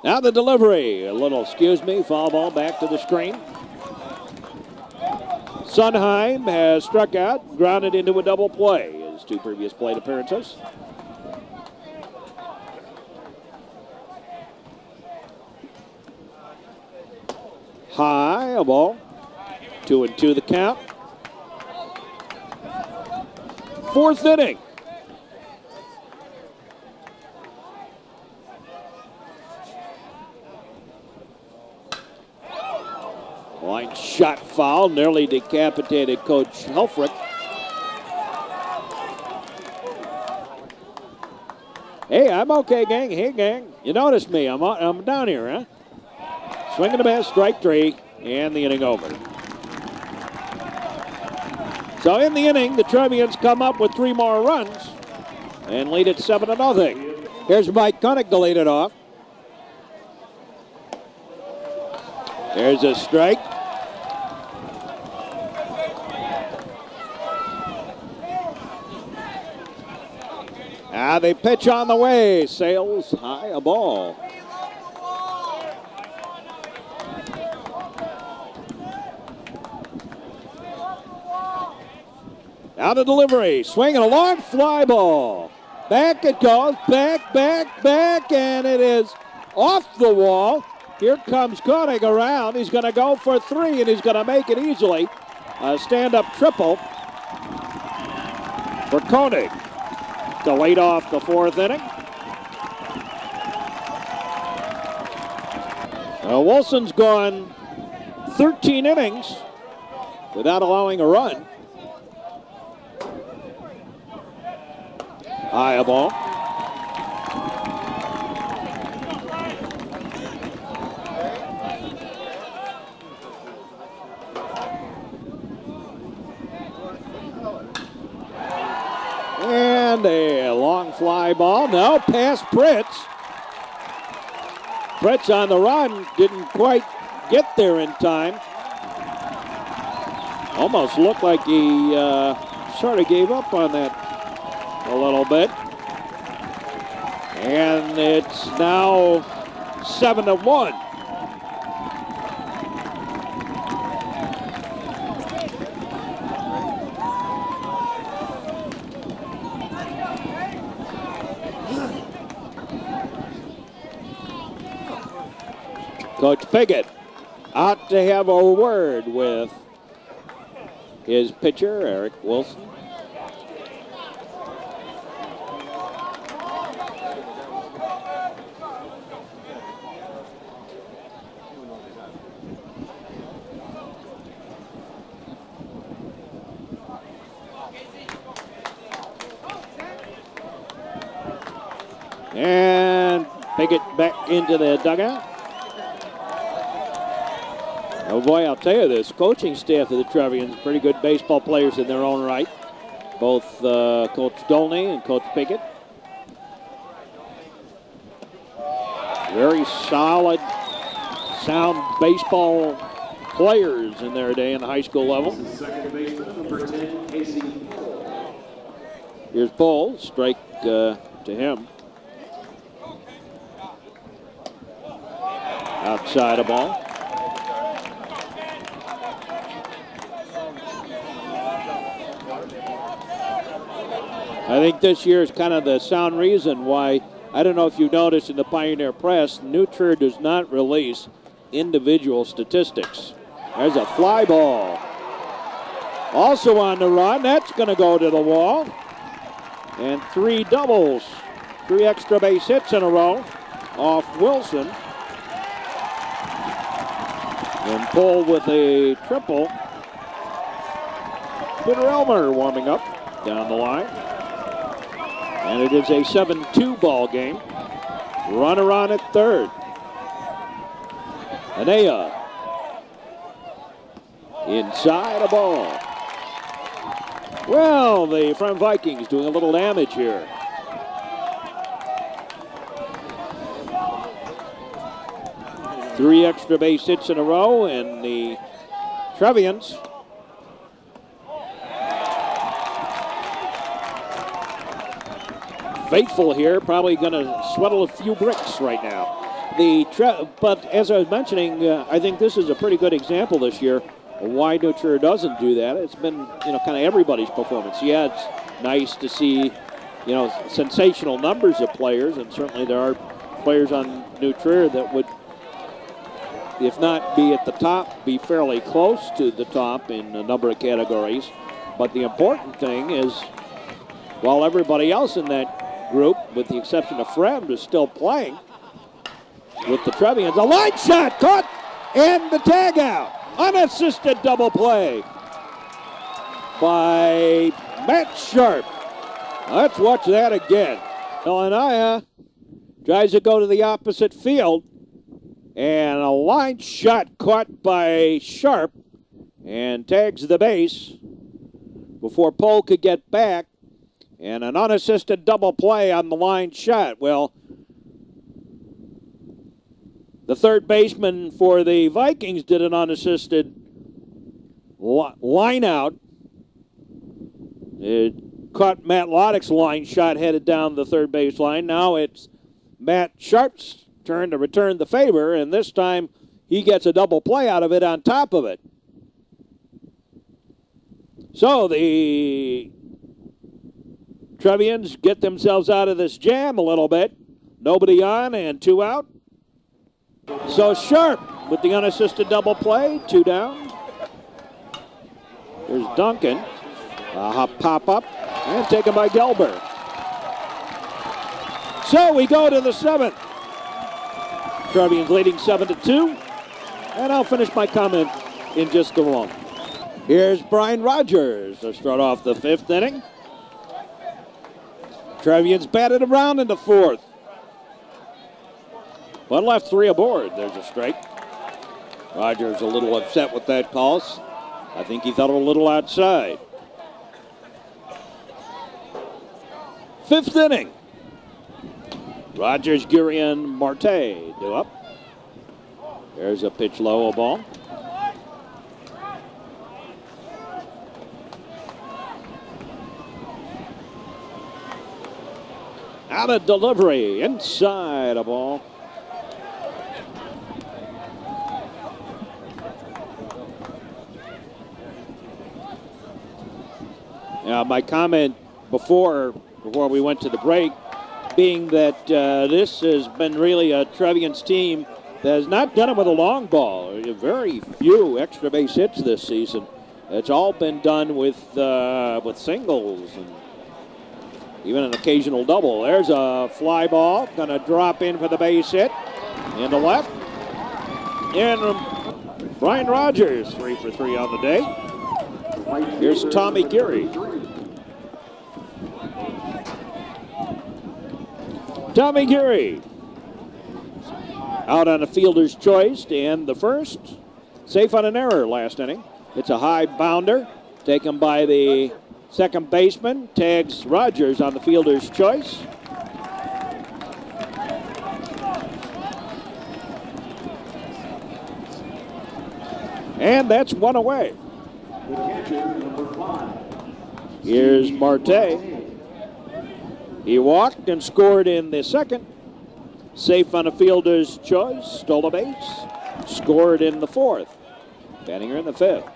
Now the delivery. A little, foul ball back to the screen. Sundheim has struck out, grounded into a double play. His 2 previous plate appearances. High, a ball. 2-2 the count. 4th inning. Line shot foul, nearly decapitated Coach Helfrich. Hey, I'm okay, gang. Hey, gang. You noticed me. I'm down here, huh? Swing and a miss, strike 3, and the inning over. So in the inning, the Trevians come up with 3 more runs and lead it 7-0. Here's Mike Koenig to lead it off. There's a strike. Now they pitch on the way. Sails high, a ball. Now the delivery. Swinging a long fly ball. Back it goes. Back, and it is off the wall. Here comes Koenig around. He's going to go for 3, and he's going to make it easily. A stand-up triple for Koenig to lead off the 4th inning. Wilson's gone 13 innings without allowing a run. High a ball. And a long fly ball. Now past Pritz. Pritz on the run. Didn't quite get there in time. Almost looked like he sort of gave up on that a little bit. And it's now 7-1. Coach Piggott out to have a word with his pitcher, Eric Wilson. And Piggott back into the dugout. Oh boy, I'll tell you, this coaching staff of the Trevians, pretty good baseball players in their own right. Both Coach Dolney and Coach Piggott. Very solid, sound baseball players in their day in the high school level. Second baseman, number 10, Casey. Here's Paul, strike to him. Outside a ball. I think this year is kind of the sound reason why, I don't know if you noticed in the Pioneer Press, New Trier does not release individual statistics. There's a fly ball. Also on the run, that's going to go to the wall. And 3 doubles, 3 extra base hits in a row off Wilson. And Paul with a triple. Peter Elmer warming up down the line. And it is a 7-2 ball game. Runner on at third. Anea. Inside a ball. Well, the Fremd Vikings doing a little damage here. Three extra base hits in a row, and the Trevians faithful here, probably going to sweatle a few bricks right now. But as I was mentioning, I think this is a pretty good example this year of why New Trier doesn't do that. It's been, kind of everybody's performance. Yeah, it's nice to see, sensational numbers of players, and certainly there are players on New Trier that would, if not be at the top, be fairly close to the top in a number of categories. But the important thing is, while everybody else in that group, with the exception of Fremd, is still playing with the Trevians, a line shot caught and the tag out. Unassisted double play by Matt Sharp. Let's watch that again. Anaya tries to go to the opposite field, and a line shot caught by Sharp and tags the base before Pohl could get back, and an unassisted double play on the line shot. Well, the third baseman for the Vikings did an unassisted line out. It caught Matt Loddick's line shot headed down the third base line. Now it's Matt Sharp's turn to return the favor, and this time he gets a double play out of it on top of it. So the Trevians get themselves out of this jam a little bit. Nobody on and 2 out. So Sharp with the unassisted double play, 2 down. There's Duncan. A pop up and taken by Gelber. So we go to the 7th. Trevians leading 7-2. And I'll finish my comment in just a moment. Here's Brian Rogers to start off the 5th inning. Trevians batted around in the 4th. 1 left, 3 aboard. There's a strike. Rogers a little upset with that call. I think he thought a little outside. 5th inning. Rogers, Gurian, Marte do up. There's a pitch low, a ball. Out of delivery, inside a ball. My comment before we went to the break being that this has been really a Trevians team that has not done it with a long ball. Very few extra base hits this season. It's all been done with singles and even an occasional double. There's a fly ball, going to drop in for the base hit. In the left. And Brian Rogers, 3 for 3 on the day. Here's Tommy Geary. Tommy Geary out on a fielder's choice, and the first, safe on an error last inning. It's a high bounder taken by the second baseman, tags Rogers on the fielder's choice. And that's 1 away. Here's Marte. He walked and scored in the second. Safe on a fielder's choice, stole a base, scored in the 4th. Banninger in the 5th.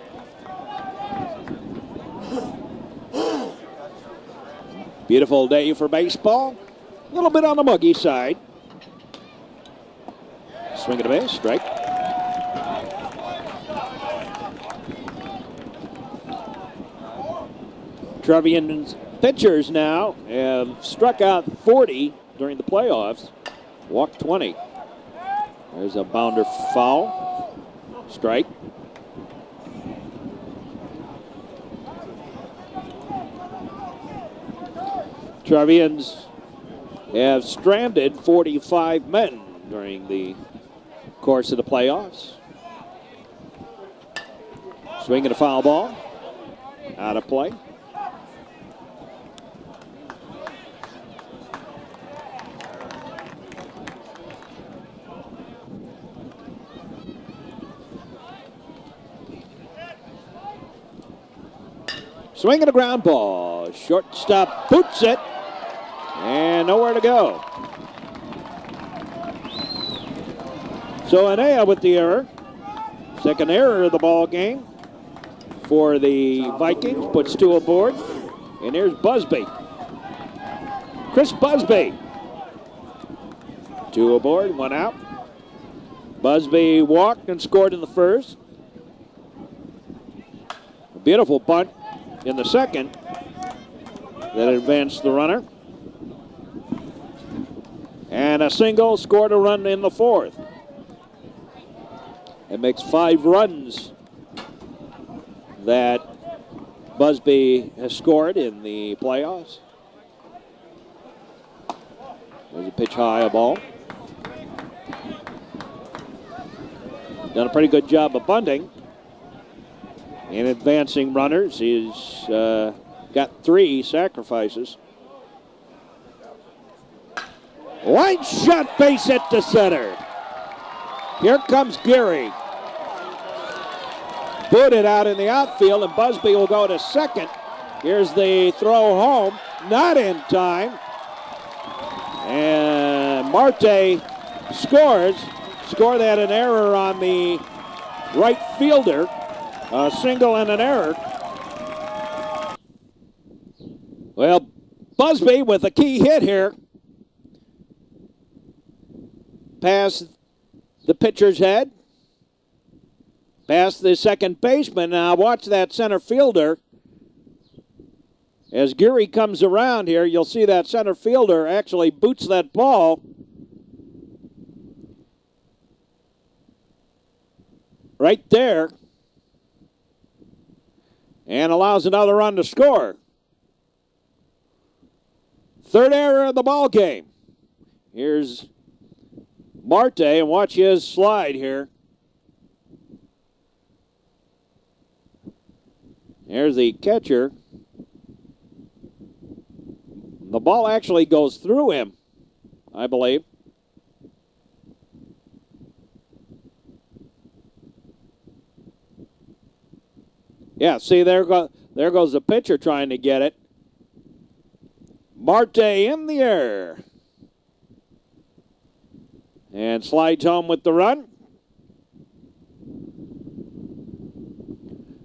Beautiful day for baseball. A little bit on the muggy side. Swing and a base, strike. Trevians pitchers now have struck out 40 during the playoffs. Walked 20. There's a bounder foul. Strike. Trevians have stranded 45 men during the course of the playoffs. Swing and a foul ball. Out of play. Swing and a ground ball. Shortstop boots it. And nowhere to go. So Anea with the error. Second error of the ball game for the Vikings. Puts 2 aboard. And here's Busby. Chris Busby. 2 aboard, 1 out. Busby walked and scored in the first. A beautiful bunt in the second that advanced the runner. And a single, scored a run in the fourth. It makes 5 runs that Busby has scored in the playoffs. There's a pitch high, a ball. Done a pretty good job of bunting. In advancing runners, he's got 3 sacrifices. Line shot, base hit to center. Here comes Geary. Booted out in the outfield, and Busby will go to second. Here's the throw home, not in time. And Marte scores. Score that an error on the right fielder. A single and an error. Well, Busby with a key hit here. Past the pitcher's head. Past the second baseman. Now watch that center fielder. As Geary comes around here, you'll see that center fielder actually boots that ball. Right there. And allows another run to score. Third error of the ball game. Here's Marte, and watch his slide here. There's the catcher. The ball actually goes through him, I believe. Yeah, see, there goes the pitcher trying to get it. Marte in the air. And slides home with the run.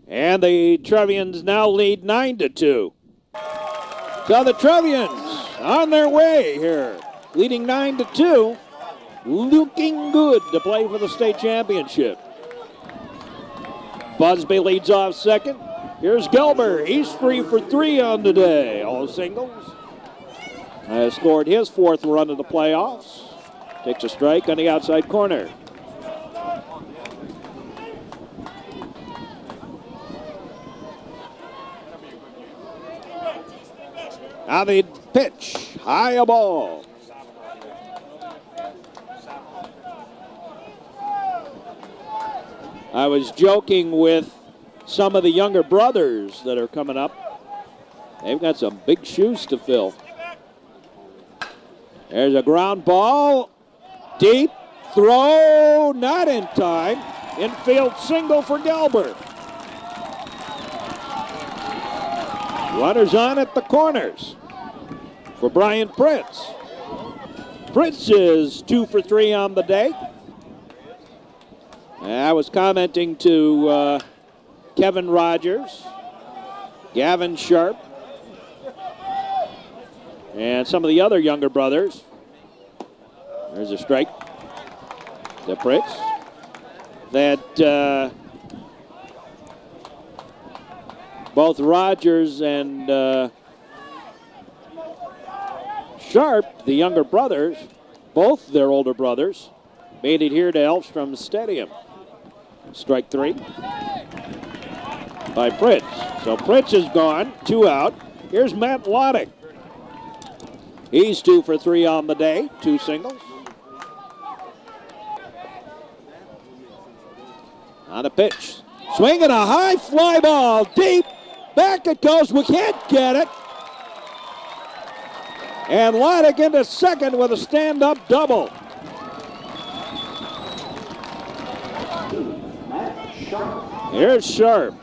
And the Trevians now lead 9-2. So the Trevians on their way here, leading 9-2, looking good to play for the state championship. Busby leads off second. Here's Gelber. He's 3 for 3 on the day. All singles. Has scored his 4th run of the playoffs. Takes a strike on the outside corner. Now the pitch. High a ball. I was joking with some of the younger brothers that are coming up. They've got some big shoes to fill. There's a ground ball. Deep throw, not in time. Infield single for Gelber. Runners on at the corners for Brian Prince. Prince is 2 for 3 on the day. I was commenting to Kevin Rogers, Gavin Sharp, and some of the other younger brothers. There's a strike to Pritz. That both Rogers and Sharp, the younger brothers, both their older brothers, made it here to Elfstrom Stadium. Strike 3 by Pritz. So Pritz is gone, 2 out. Here's Matt Loddick. He's 2 for 3 on the day, 2 singles. On a pitch. Swinging a high fly ball, deep. Back it goes, we can't get it. And Loddick into second with a stand-up double. Here's Sharp.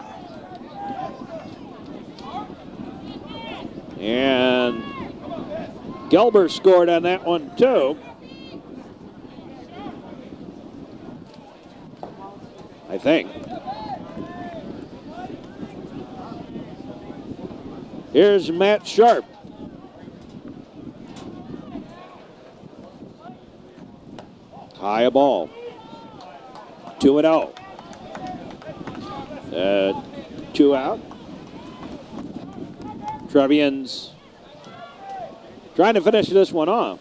And Gelber scored on that one too. I think. Here's Matt Sharp. High ball. 2-0. 2 out. Trevians trying to finish this one off.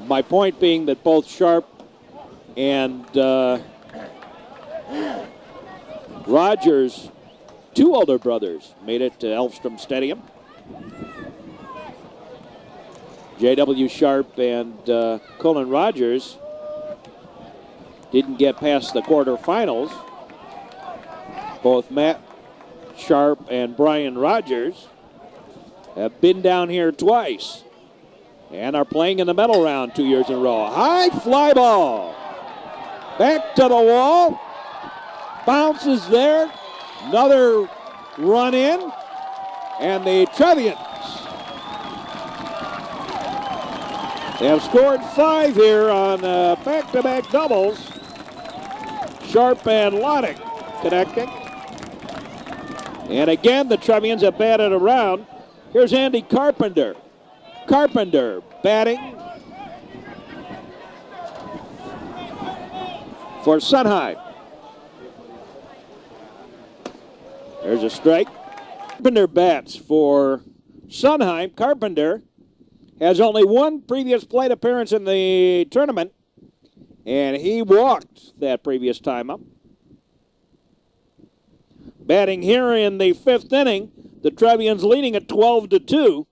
My point being that both Sharp and Rogers, 2 older brothers, made it to Elfstrom Stadium. J.W. Sharp and Colin Rogers didn't get past the quarterfinals. Both Matt Sharp and Brian Rogers have been down here twice and are playing in the medal round 2 years in a row. High fly ball. Back to the wall. Bounces there. Another run in. And the Trevians, they have scored 5 here on back-to-back doubles. Sharp and Loddick connecting. And again, the Trevians have batted around. Here's Andy Carpenter. Carpenter batting for Sunheim. There's a strike. Carpenter bats for Sunheim. Carpenter has only 1 previous plate appearance in the tournament, and he walked that previous time up. Batting here in the 5th inning, the Trevians leading at 12-2.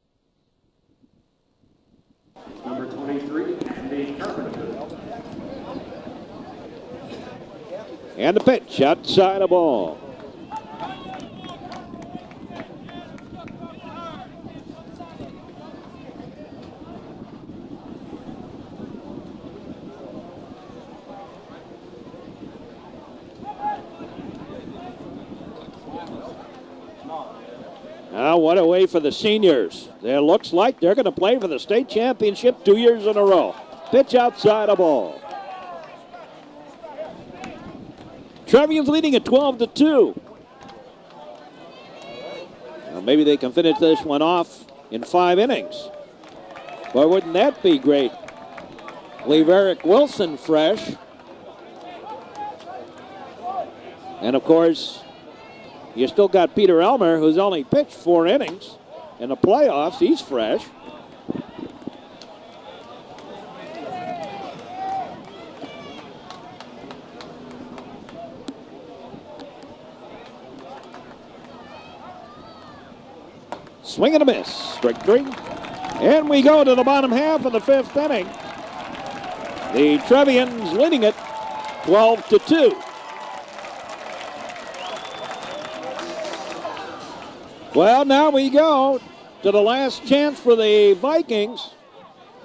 Number 23, Andy Carpenter. And the pitch outside a ball. Now, what a way for the seniors. It looks like they're going to play for the state championship 2 years in a row. Pitch outside a ball. Trevians leading at 12-2. Well, maybe they can finish this one off in 5 innings. Boy, wouldn't that be great? Leave Eric Wilson fresh. And, of course, you still got Peter Elmer, who's only pitched 4 innings in the playoffs. He's fresh. Swing and a miss. Strike 3. And we go to the bottom half of the 5th inning. The Trevians leading it 12-2. Well, now we go to the last chance for the Vikings.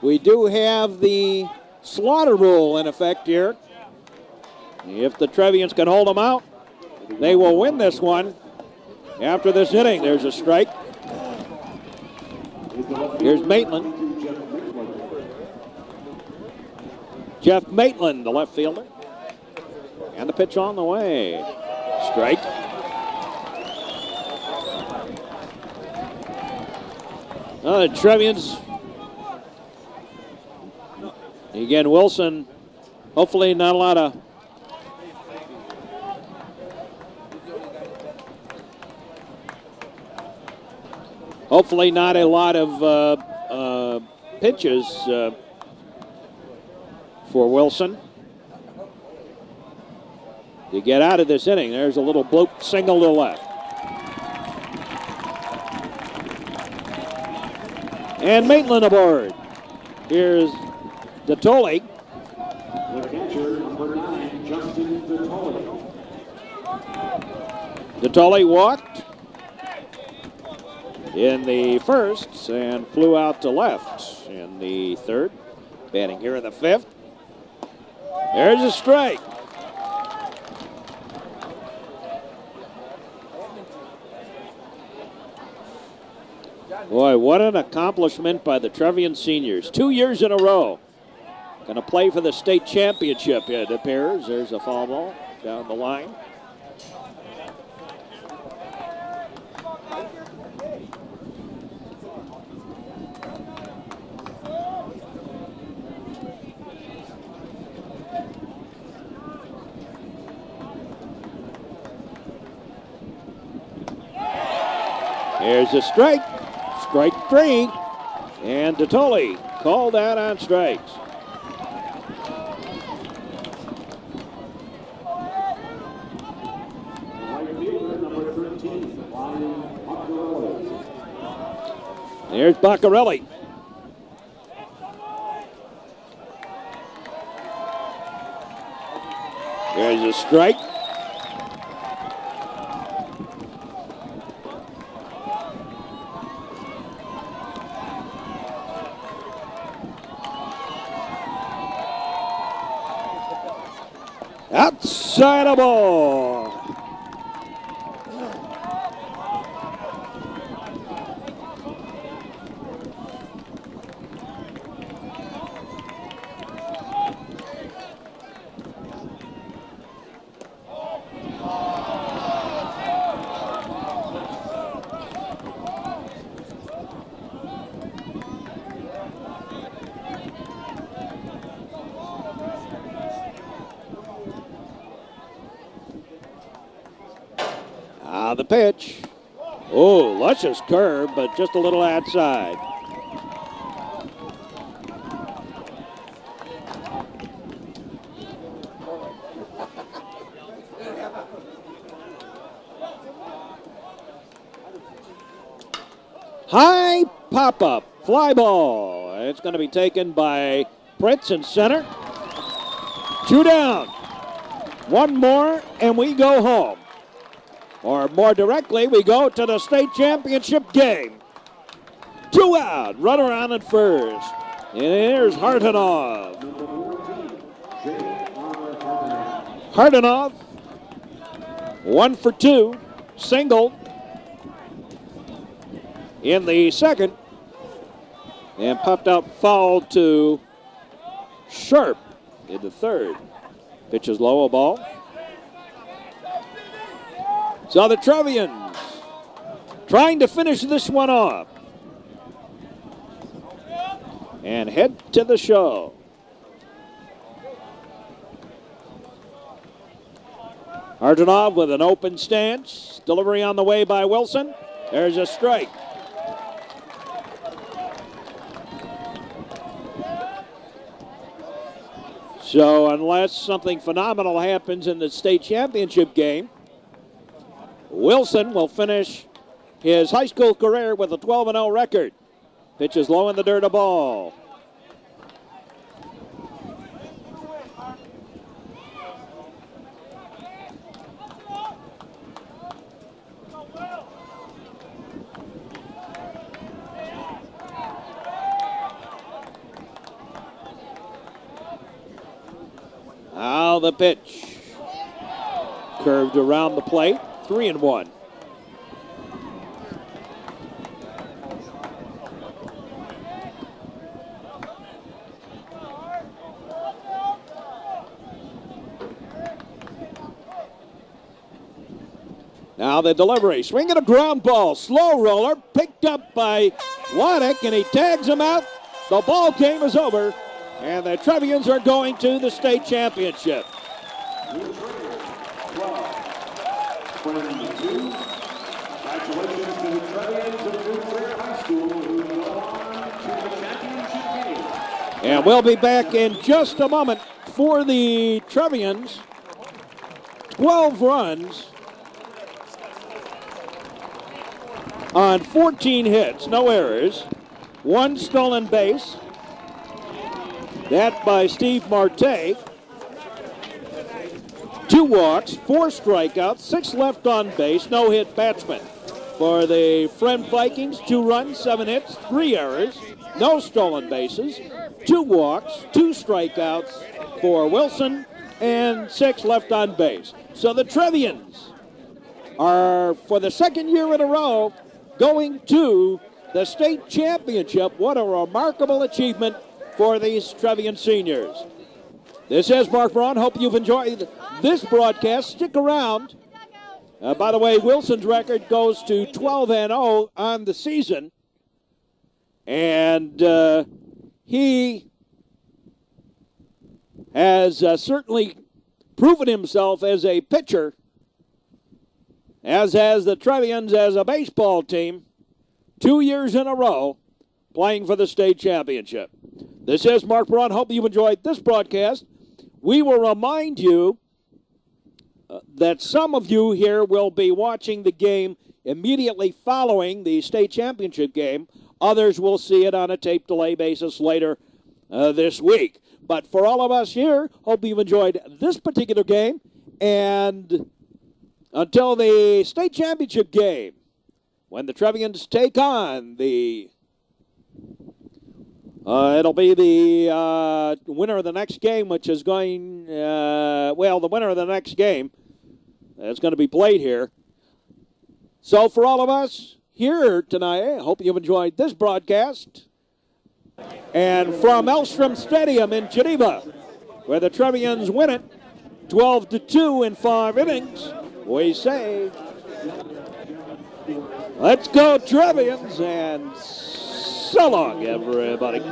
We do have the slaughter rule in effect here. If the Trevians can hold them out, they will win this one. After this inning, there's a strike. Here's Maitland. Jeff Maitland, the left fielder. And the pitch on the way. Strike. Trevians. Again, Wilson, hopefully not a lot of pitches for Wilson to get out of this inning. There's a little bloop single to the left. And Maitland aboard. Here's Datoli. The catcher, number 9, Justin Datoli. Datoli walked in the first and flew out to left in the third. Batting here in the fifth. There's a strike. Boy, what an accomplishment by the Trevian seniors. 2 years in a row. Going to play for the state championship, it appears. There's a foul ball down the line. Here's a strike. Strike 3. And Datoli called out on strikes. Right fielder, number 13, Ryan Baccarelli. There's Baccarelli. There's a strike. Outside a ball. The pitch. Oh, luscious curve, but just a little outside. High pop-up, fly ball. It's going to be taken by Pritz in center. 2 down. 1 more, and we go home. Or more directly, we go to the state championship game. 2 out, runner on at first. And here's Hartenoff. Hartenoff, 1 for 2, single in the second. And popped out foul to Sharp in the third. Pitch is low, a ball. So the Trevians trying to finish this one off and head to the show. Hartenoff with an open stance. Delivery on the way by Wilson. There's a strike. So unless something phenomenal happens in the state championship game, Wilson will finish his high school career with a 12-0 record. Pitch is low in the dirt, a ball. Now the pitch. Curved around the plate. 3-1. Now the delivery. Swinging a ground ball. Slow roller. Picked up by Waddick, and he tags him out. The ball game is over, and the Trevians are going to the state championship. Congratulations to the Trevians of New Trier High School who go on to the championship game. And we'll be back in just a moment for the Trevians. 12 runs on 14 hits, no errors. 1 stolen base. That by Steve Marte. 2 walks, 4 strikeouts, 6 left on base, no hit batsman. For the Fremd Vikings, 2 runs, 7 hits, 3 errors, no stolen bases, 2 walks, 2 strikeouts for Wilson, and 6 left on base. So the Trevians are, for the second year in a row, going to the state championship. What a remarkable achievement for these Trevian seniors. This is Mark Braun. Hope you've enjoyed this broadcast. Stick around. By the way, Wilson's record goes to 12-0 on the season. And he has certainly proven himself as a pitcher, as has the Trevians as a baseball team, 2 years in a row playing for the state championship. This is Mark Braun. Hope you've enjoyed this broadcast. We will remind you that some of you here will be watching the game immediately following the state championship game. Others will see it on a tape delay basis later this week. But for all of us here, hope you've enjoyed this particular game. And until the state championship game, when the Trevians take on the it'll be the winner of the next game, which is going, the winner of the next game that's going to be played here. So for all of us here tonight, I hope you've enjoyed this broadcast. And from Elstrom Stadium in Geneva, where the Trevians win it 12-2 in 5 innings, we say, let's go Trevians, and so long, everybody.